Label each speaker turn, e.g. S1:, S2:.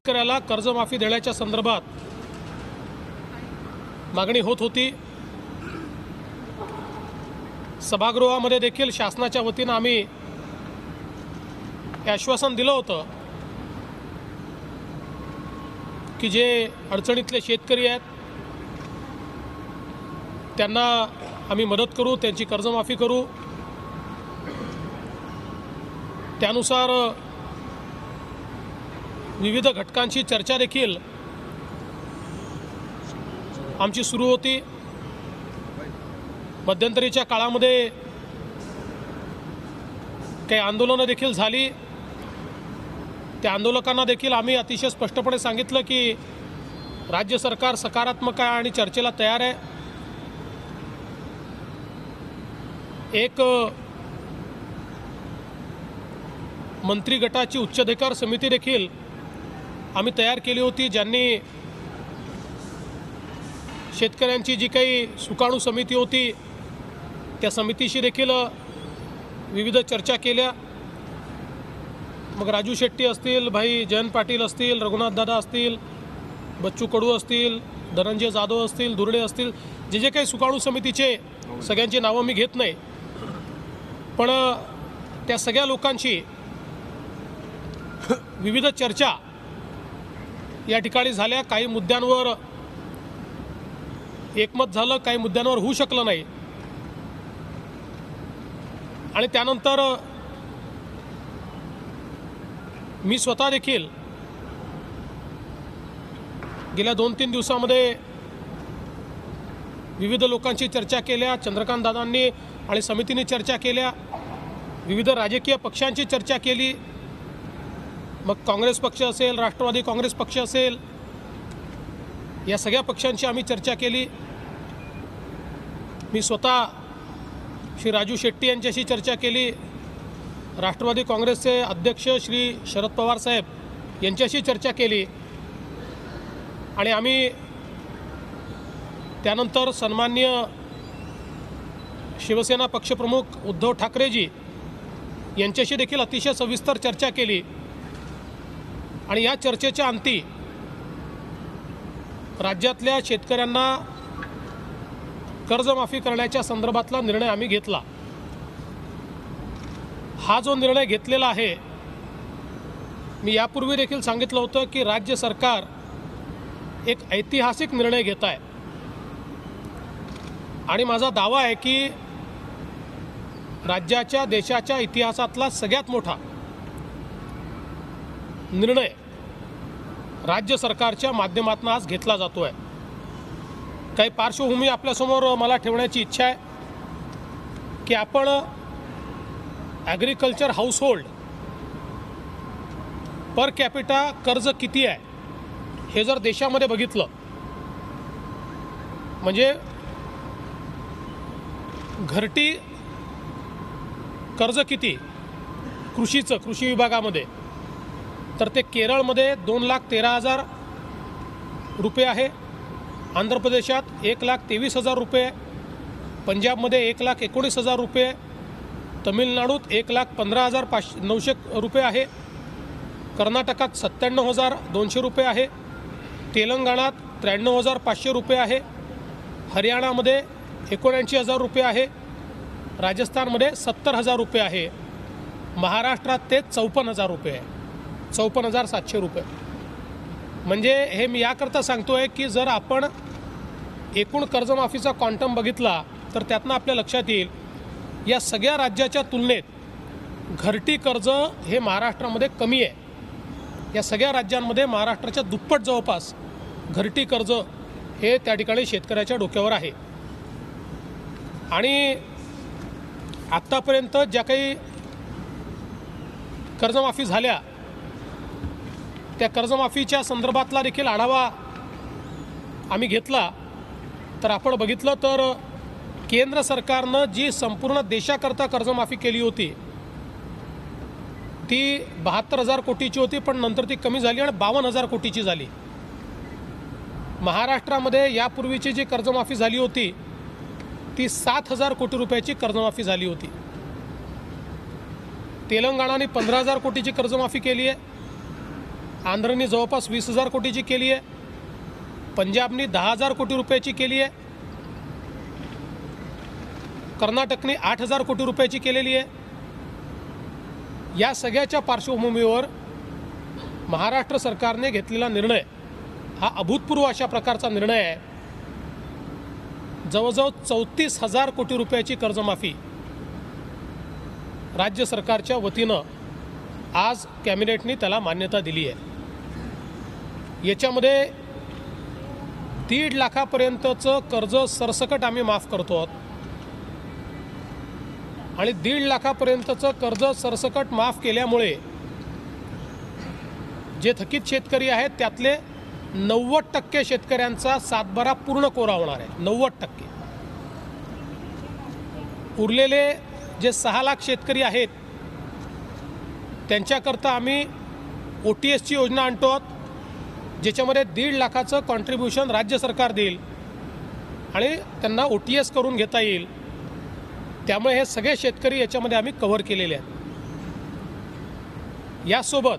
S1: शेतकऱ्याला कर्जमाफी देण्याच्या संदर्भात मागणी होत होती। सभागृहामध्ये देखील शासनाच्या वतीने आम्ही हे आश्वासन दिलं होतं की जे अडचणीतले शेतकरी आहेत त्यांना आम्ही मदत करू, त्यांची कर्जमाफी करू। त्यानुसार विविध घटकांची चर्चा देखील आमची सुरू होती। मध्यंतरीच्या काळामध्ये काही आंदोलनं देखील झाली। त्या आंदोलकांना देखील आम्ही अतिशय स्पष्टपणे सांगितलं की राज्य सरकार सकारात्मक आहे आणि चर्चेला तयार आहे। एक मंत्री गटाची उच्चाधिकार समिती देखील आम्ही तयार केली होती, ज्यांनी शेतकऱ्यांची जी काही सुकाणू समिती होती त्या समितीशी देखील विविध चर्चा केल्या। मग राजू शेट्टी असतील, भाई जयंत पाटील असतील, रघुनाथ दादा असतील, बच्चू कडू असतील, धनंजय जाधव असतील, दुर्डे असतील, जे काही सुकाणू समितीचे सगळ्यांची नावं मी घेत नाही, पण त्या सगळ्या लोकांची विविध चर्चा या ठिकाणी झाल्या। काही मुद्द्यांवर एकमत झालं, काही मुद्द्यांवर होऊ शकलं नाही। आणि त्यानंतर मी स्वतः देखील गेल्या 2-3 दिवसामध्ये विविध लोकांची चर्चा केल्या, चंद्रकांत दादांनी आणि समितीने चर्चा केल्या, विविध राजकीय पक्षांची चर्चा केली। मग काँग्रेस पक्ष असेल, राष्ट्रवादी काँग्रेस पक्ष असेल, या सगळ्या पक्षांची आम्ही चर्चा केली। मी स्वतः श्री राजू शेट्टी यांच्याशी चर्चा केली, राष्ट्रवादी काँग्रेसचे अध्यक्ष श्री शरद पवार साहेब यांच्याशी चर्चा केली आणि आम्ही त्यानंतर सन्माननीय शिवसेना पक्षप्रमुख उद्धव ठाकरेजी यांच्याशी देखील अतिशय सविस्तर चर्चा केली। आणि या चर्चेच्या अंती राज्यातल्या शेतकऱ्यांना कर्जमाफी करण्याच्या संदर्भातला निर्णय आम्ही घेतला। हा जो निर्णय घेतलेला आहे, मी यापूर्वी देखील सांगितलं होतं की राज्य सरकार एक ऐतिहासिक निर्णय घेत आहे आणि माझा दावा आहे की राज्याच्या देशाच्या इतिहासातला सगळ्यात मोठा निर्णय राज्य सरकारच्या माध्यमातून आज घेतला जातो आहे। काही पार्श्वभूमी आपल्यासमोर मला ठेवण्याची इच्छा आहे की आपण ॲग्रिकल्चर हाऊसहोल्ड पर कॅपिटा कर्ज किती आहे हे जर देशामध्ये बघितलं, म्हणजे घरटी कर्ज किती कृषीचं, कृषी विभागामध्ये, तर ते केरळमध्ये 2,13,000 रुपये आहे, आंध्र प्रदेशात 1,23,000 रुपये, पंजाबमध्ये 1,19,000 रुपये, तमिळनाडूत 1,15,900 रुपये आहे, कर्नाटकात 97,200 रुपये आहे, तेलंगणात 93,500 रुपये आहे, हरियाणामध्ये 79,000 रुपये आहे, राजस्थानमध्ये 70,000 रुपये आहे, महाराष्ट्रात ते 54,000 रुपये आहे, 54,700 रुपये। म्हणजे हे मी याकरता सांगतो आहे की जर आपण एकूण कर्जमाफीचा क्वांटम बघितला तर त्यातनं आपल्या लक्षात येईल या सगळ्या राज्याच्या तुलनेत घरटी कर्ज हे महाराष्ट्रामध्ये कमी आहे। या सगळ्या राज्यांमध्ये महाराष्ट्राच्या दुप्पट जवळपास घरटी कर्ज हे त्या ठिकाणी शेतकऱ्याच्या डोक्यावर आहे। आणि आत्तापर्यंत ज्या काही कर्जमाफी झाल्या त्या कर्जमाफीच्या संदर्भातला देखील आढावा आम्ही घेतला, तर आपण बघितलं तर केंद्र सरकारनं जी संपूर्ण देशाकरता कर्जमाफी केली होती ती 72,000 कोटीची होती, पण नंतर ती कमी झाली आणि 52,000 कोटीची झाली। महाराष्ट्रामध्ये यापूर्वीची जी कर्जमाफी झाली होती ती 7,000 कोटी रुपयाची कर्जमाफी झाली होती। तेलंगणाने 15,000 कोटीची कर्जमाफी केली आहे, आंध्रनी जवळपास 20,000 कोटीची केली आहे, पंजाबनी 10,000 कोटी रुपयाची केली आहे, कर्नाटकने 8,000 कोटी रुपयाची केलेली आहे। या सगळ्याच्या पार्श्वभूमीवर महाराष्ट्र सरकारने घेतलेला निर्णय हा अभूतपूर्व अशा प्रकारचा निर्णय आहे। जवळजवळ 34,000 कोटी रुपयाची कर्जमाफी राज्य सरकारच्या वतीनं आज कॅबिनेटने त्याला मान्यता दिली आहे। याच्यामध्ये 1.5 लाखापर्यंतचं कर्ज सरसकट आम्ही माफ करतो आहोत आणि 1.5 लाखापर्यंतचं कर्ज सरसकट माफ केल्यामुळे जे थकीत शेतकरी आहेत त्यातले 90% शेतकऱ्यांचा सातबारा पूर्ण कोरा होणार आहे। 90%। उरलेले जे 6 लाख शेतकरी आहेत त्यांच्याकरता आम्ही OTSची योजना आणतो आहोत, ज्याच्यामध्ये 1.5 लाखाचं कॉन्ट्रीब्युशन राज्य सरकार देईल आणि त्यांना OTS करून घेता येईल। त्यामुळे हे सगळे शेतकरी याच्यामध्ये आम्ही कव्हर केलेले आहेत। यासोबत